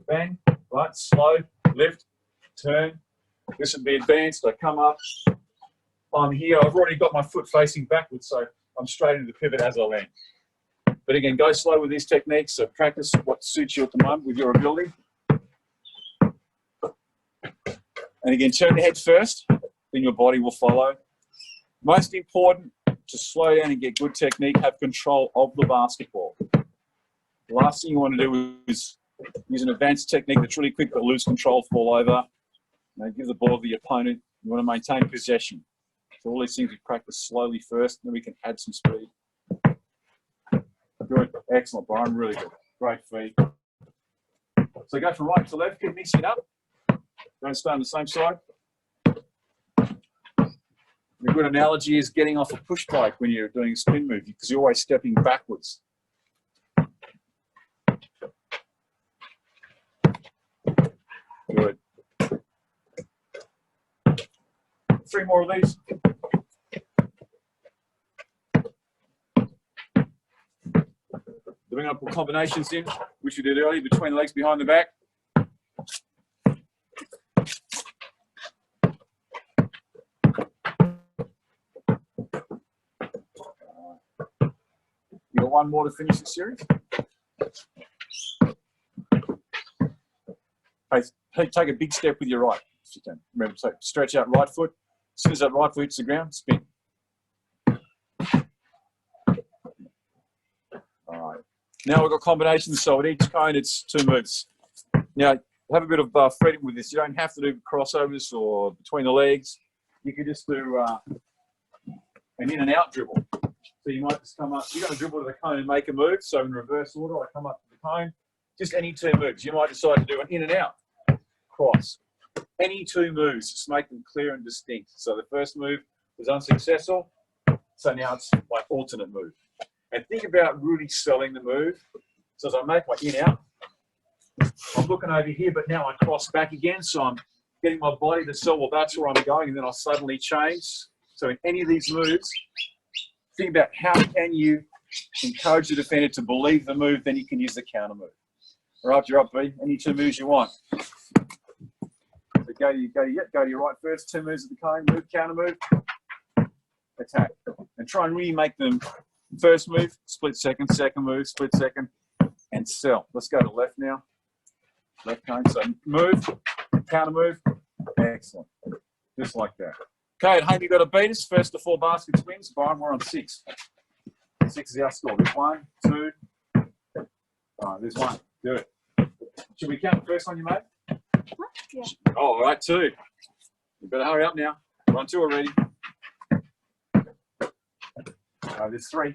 Bang, right, slow, lift, turn. This would be advanced. I come up. I'm here. I've already got my foot facing backwards, so I'm straight into the pivot as I land. But again, go slow with these techniques. So practice what suits you at the moment with your ability. And again, turn the head first, then your body will follow. Most important, to slow down and get good technique, have control of the basketball. The last thing you want to do is use an advanced technique that's really quick but lose control, fall over. Give the ball to the opponent. You want to maintain possession. So all these things we practice slowly first, then we can add some speed. Good, excellent, Byron, really good. Great feed. So go from right to left, keep mixing up. Don't stay on the same side. A good analogy is getting off a push bike when you're doing a spin move, because you're always stepping backwards. Good. 3 more of these. We're going to put combinations in, which we did earlier, between the legs, behind the back. You got one more to finish the series. Hey, take a big step with your right, if you can. Remember, so stretch out right foot. As soon as that right foot hits the ground, spin. All right. Now we've got combinations, so at each cone it's 2 moves. Now, have a bit of freedom with this. You don't have to do crossovers or between the legs. You can just do an in and out dribble. So you might just come up, you're going to dribble to the cone and make a move. So in reverse order, I come up to the cone, just any 2 moves. You might decide to do an in and out, cross. Any 2 moves, just make them clear and distinct. So the first move was unsuccessful, so now it's my alternate move. And think about really selling the move. So as I make my in out, I'm looking over here, but now I cross back again. So I'm getting my body to sell, well, that's where I'm going, and then I'll suddenly change. So in any of these moves, think about how can you encourage the defender to believe the move, then you can use the counter move. All right, you're up, B. Any 2 moves you want. So go to your right first, 2 moves at the cone, move, counter move, attack. And try and really make them first move, split second, second move, split second, and sell. Let's go to left now. Left cone, so move, counter move, excellent. Just like that. Okay, at home you've got to beat us. First to 4 baskets wins. Byron, we're on 6. 6 is our score. There's 1, 2. All right, there's 1. Do it. Should we count the first one you made? Yeah. Oh, all right, 2. You better hurry up now. We're on 2 already. There's 3.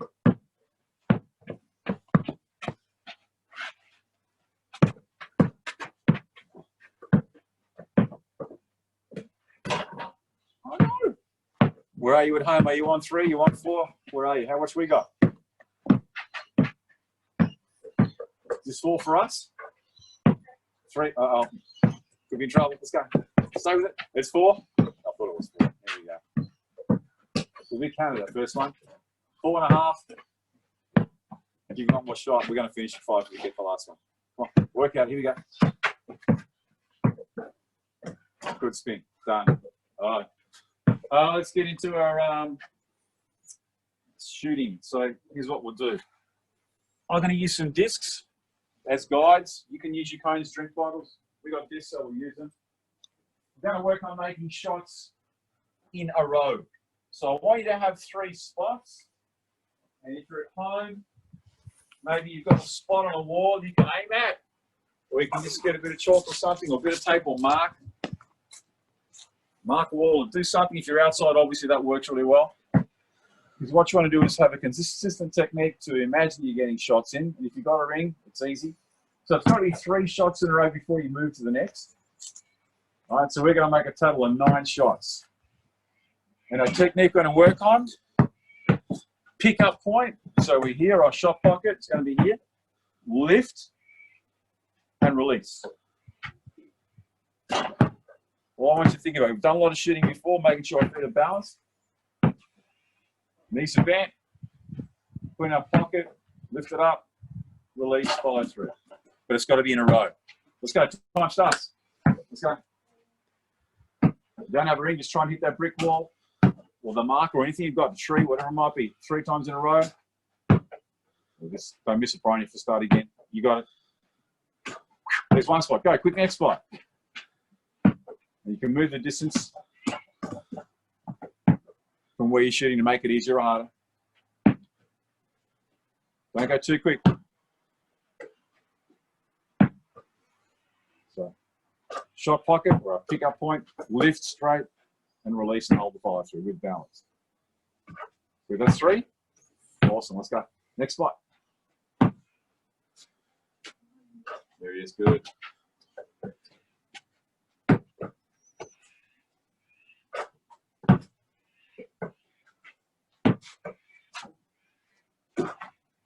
Where are you at home? Are you on 3? You on 4? Where are you? How much we got? Is this 4 for us? 3. Uh-oh. Could be in trouble. Let's go. Stay with it. It's 4. I thought it was 4. There we go. So we counted that first one. 4.5. If you've got one more shot, we're going to finish at 5 if we get the last one. Come on, work out. Here we go. Good spin. Done. All right. Let's get into our shooting. So here's what we'll do. I'm going to use some discs as guides. You can use your cones, drink bottles. We got discs, so we'll use them. We're going to work on making shots in a row. So I want you to have 3 spots. And if you're at home, maybe you've got a spot on a wall you can aim at. Or you can just get a bit of chalk or something, or a bit of tape or mark. Mark a wall and do something. If you're outside, obviously that works really well. Because what you want to do is have a consistent technique to imagine you're getting shots in. And if you've got a ring, it's easy. So it's got to be 3 shots in a row before you move to the next. All right, so we're going to make a total of 9 shots. And our technique we're going to work on, pick up point. So we're here, our shot pocket, it's going to be here. Lift and release. All I want you to think about, we've done a lot of shooting before, making sure I feel a balance. Knees are bent, put in our pocket, lift it up, release, follow through. But it's got to be in a row. Let's go, time starts. Let's go. If you don't have a ring, just try and hit that brick wall or the marker or anything you've got, the tree, whatever it might be, 3 times in a row. Just don't miss it, Brian, if you start again. You got it. There's 1 spot. Go, quick, next spot. You can move the distance from where you're shooting to make it easier or harder. Don't go too quick. So, shot pocket or a pickup point, lift straight and release and hold the follow through with balance. We've got 3. Awesome, let's go. Next spot. There he is, good.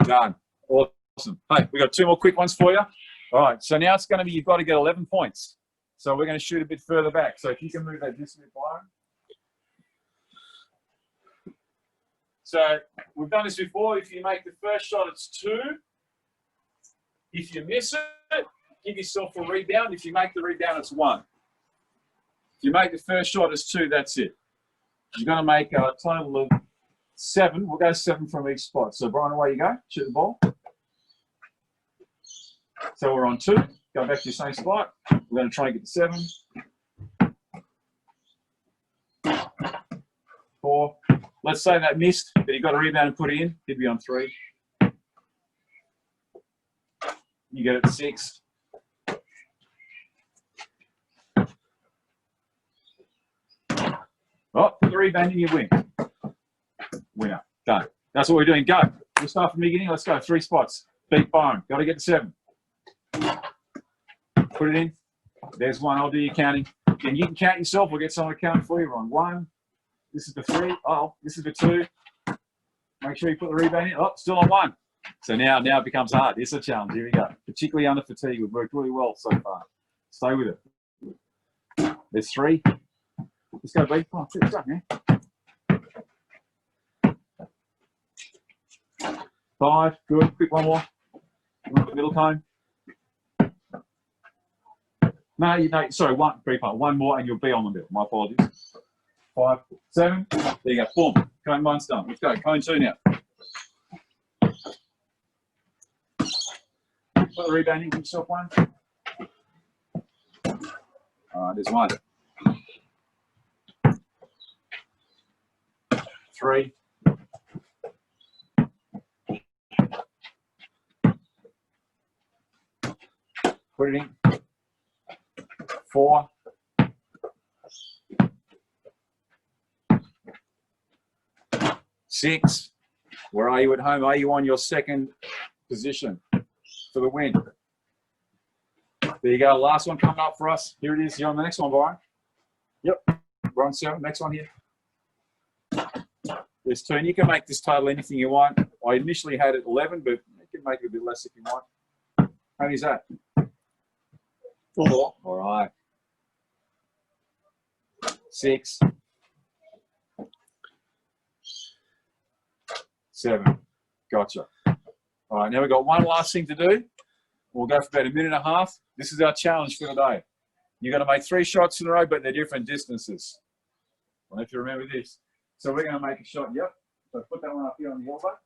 Done. Awesome. Hey, we got 2 more quick ones for you. All right, so now it's going to be, you've got to get 11 points. So we're going to shoot a bit further back. So if you can move that just a bit, Byron. So we've done this before. If you make the first shot, it's 2. If you miss it, give yourself a rebound. If you make the rebound, it's 1. If you make the first shot, it's 2. That's it. You're going to make a total of 7. We'll go 7 from each spot. So Brian, away you go. Shoot the ball. So we're on 2. Go back to your same spot. We're going to try and get to 7. 4. Let's say that missed, but you got a rebound and put it in. He'd be on 3. You get it to 6. Oh, put the rebound in, you win. Winner. Done. That's what we're doing. Go. We'll start from the beginning. Let's go. 3 spots. Beat Byron. Got to get to 7. Put it in. There's 1. I'll do your counting. And you can count yourself. We'll get someone to count for you. We're on 1. This is the 3. Oh, this is the 2. Make sure you put the rebound in. Oh, still on 1. So now it becomes hard. It's a challenge. Here we go. Particularly under fatigue. We've worked really well so far. Stay with it. There's 3. Let's go, B. Come on, let's go, man. 5. Good. Quick, 1 more. Middle cone. No, sorry, 1, 3 part. 1 more and you'll be on the middle. My apologies. 5, 7. There you go. Boom. Cone 1's done. Let's go. Cone 2 now. Put the rebound in. Give yourself 1. All right, there's 1. 3. Put it in. 4. 6. Where are you at home? Are you on your second position for the win? There you go. Last one coming up for us. Here it is. You're on the next one, Byron. Yep. We're on 7. Next one here. There's 2. And you can make this total anything you want. I initially had it 11, but you can make it a bit less if you want. How many is that? 4. All right. 6. 7. Gotcha. All right, now we've got one last thing to do. We'll go for about a minute and a half. This is our challenge for today. You're going to make 3 shots in a row, but they're different distances. I don't know if you remember this. So we're going to make a shot. Yep. So put that one up here on the elbow.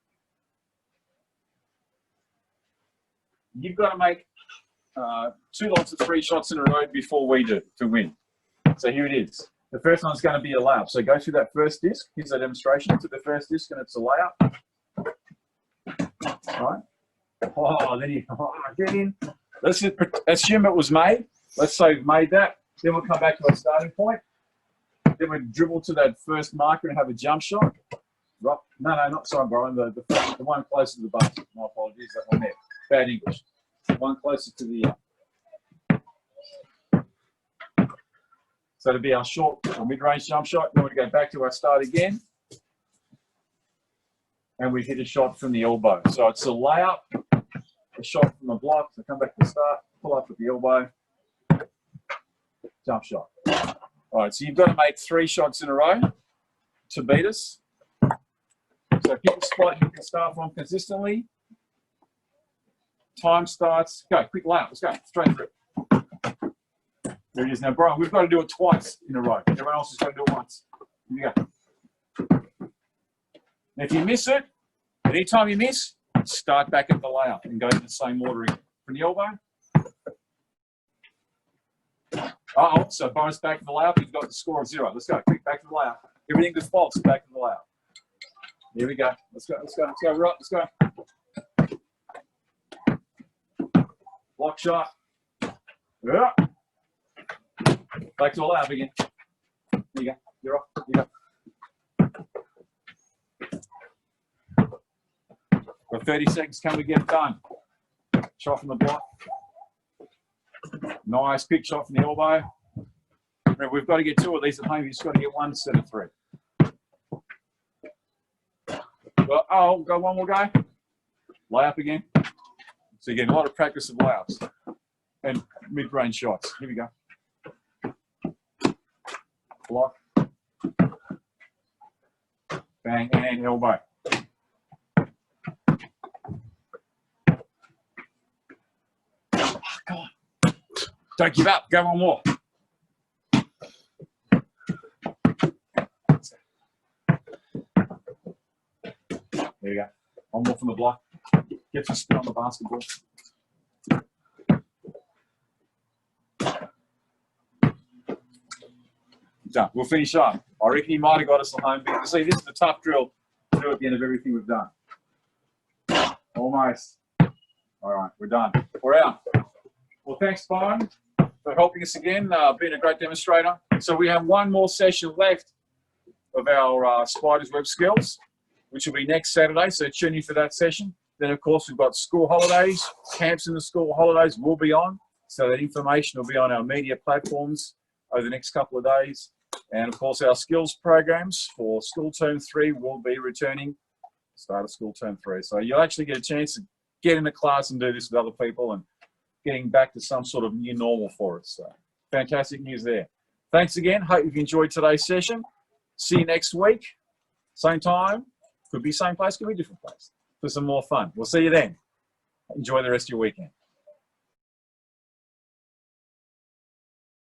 You've got to make 2 lots of 3 shots in a row before we do to win. So here it is. The first one's going to be a layup. So go through that first disc. Here's a demonstration. To the first disc, and it's a layup. All right. Oh, then you get in. Let's just assume it was made. Let's say we've made that. Then we'll come back to our starting point. Then we dribble to that first marker and have a jump shot. Right. No, not sorry, Brian. The one closer to the basket. My apologies. That one there. Bad English. The one closer to the. So to be our short or mid-range jump shot. Then we go back to our start again. And we hit a shot from the elbow. So it's a layup, a shot from the block. So come back to the start, pull up with the elbow, jump shot. All right, so you've got to make 3 shots in a row to beat us. So pick a spot you can start from consistently. Time starts. Go, quick layup. Let's go, straight through. There it is. Now, Brian, we've got to do it twice in a row. Everyone else has got to do it once. Here you go. Now, if you miss it, anytime you miss, start back at the layup and go in the same order again. From the elbow. Uh-oh, so Boris back to the layup. He's got the score of 0. Let's go. Quick, back to the layup. Everything defaults back to the layup. Here we go. Let's go. Right, let's go. Block shot. Yeah. Back to the layup again. There you go. You're off. Here you go. Got 30 seconds. Can we get it done? Shot from the block. Nice quick shot from the elbow. We've got to get 2 of these at home. You've just got to get 1 instead of 3. Well, oh, go one more go. Lay up again. So you're getting a lot of practice of layups and mid-range shots. Here we go. Block. Bang, and elbow. Oh, come on. Don't give up. Go one more. There you go. One more from the block. Get your spin on the basketball. Done. We'll finish up. I reckon he might have got us a home bit. See, this is the tough drill to do at the end of everything we've done. Almost. All right, we're done. We're out. Well, thanks, Byron, for helping us again, being a great demonstrator. So we have one more session left of our Spiders Web skills, which will be next Saturday, so tune in for that session. Then, of course, we've got school holidays. Camps in the school holidays will be on, so that information will be on our media platforms over the next couple of days. And, of course, our skills programs for school term 3 will be returning start of school term 3. So you'll actually get a chance to get into class and do this with other people and getting back to some sort of new normal for us. So fantastic news there. Thanks again. Hope you've enjoyed today's session. See you next week. Same time. Could be same place, could be different place, for some more fun. We'll see you then. Enjoy the rest of your weekend.